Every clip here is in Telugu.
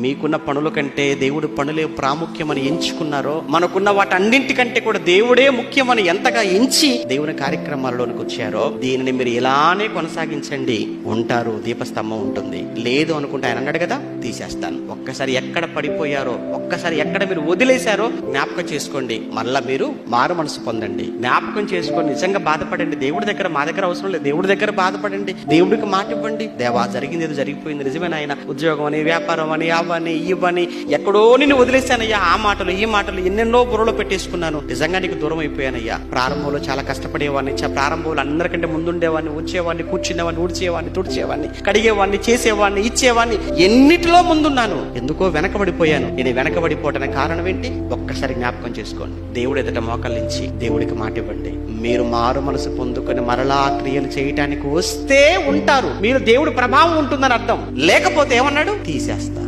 మీకున్న పనుల కంటే దేవుడి పనులే ప్రాముఖ్యమని ఎంచుకున్నారో, మనకున్న వాటన్నింటికంటే కూడా దేవుడే ముఖ్యమని ఎంతగా ఎంచి దేవుని కార్యక్రమాలలోనికి వచ్చారో, దీనిని మీరు ఇలానే కొనసాగించండి, ఉంటారు. దీపస్తంభం ఉంటుంది. లేదు అనుకుంటే ఆయన అన్నాడు కదా, తీసేస్తాను. ఒక్కసారి ఎక్కడ పడిపోయారో, ఒక్కసారి ఎక్కడ మీరు వదిలేశారో జ్ఞాపకం చేసుకోండి. మళ్ళా మీరు మారు మనసు పొందండి, జ్ఞాపకం చేసుకొని నిజంగా బాధపడండి. దేవుడి దగ్గర, మా దగ్గర అవసరం లేదు, దేవుడి దగ్గర బాధపడండి, దేవుడికి మాట ఇవ్వండి. దేవా, జరిగింది ఏదో జరిగిపోయింది, నిజమేనా ఆయన, ఉద్యోగం అని, వ్యాపారం అని, అవని ఇవని, ఎక్కడో నిన్ను వదిలేశానయ్యా. ఆ మాటలు ఈ మాటలు ఎన్నెన్నో బుర్రలో పెట్టేసుకున్నాను, నిజంగా నీకు దూరం అయిపోయానయ్యా. ప్రారంభంలో చాలా కష్టపడేవాడిని, ప్రారంభంలో అందరికంటే ముందుండేవాడిని, వచ్చేవాడిని, కూర్చునేవాడిని, ఊడ్చేవాడిని, తుడిచేవాడిని, కడిగేవాడిని, చేసేవాడిని, ఇచ్చేవాడిని, ఎన్నిటిలో ముందున్నాను. ఎందుకో వెనకబడిపోయాను. నేను వెనకబడిపోవడానికి కారణం ఏంటి? ఒక్కసారి జ్ఞాపకం చేసుకోండి. దేవుడు ఎదుట మోకరించి దేవుడికి మాట ఇవ్వండి. మీరు మారు మనసు పొందుకొని మరలా క్రియలు చేయటానికి వస్తే ఉంటారు. మీరు దేవుడి ప్రభావం ఉంటుందని అర్థం. లేకపోతే ఏమన్నాడు? తీసేస్తా.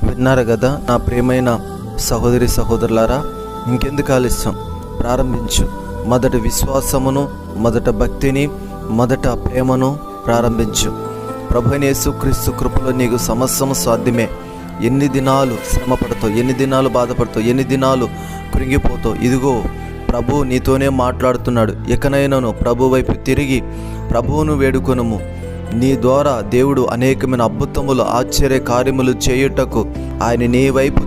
విన్నారు కదా నా ప్రియమైన సహోదరి సహోదరులారా, ఇంకెందుకు ఆలస్యం? ప్రారంభించు. మొదట విశ్వాసమును, మొదట భక్తిని, మొదట ప్రేమను ప్రారంభించు. ప్రభువైన యేసుక్రీస్తు కృపలో నీకు సమస్తము సాధ్యమే. ఎన్ని దినాలు శ్రమ పడతావు, ఎన్ని దినాలు బాధపడతావు, ఎన్ని దినాలు కృంగిపోతావు, ఇదిగో ప్రభు నీతోనే మాట్లాడుతున్నాడు. ఎకనైనాను ప్రభు వైపు తిరిగి ప్రభువును వేడుకొనుము. నీ ద్వారా దేవుడు అనేకమైన అద్భుతములు, ఆశ్చర్య కార్యములు చేయుటకు ఆయన నీ వైపు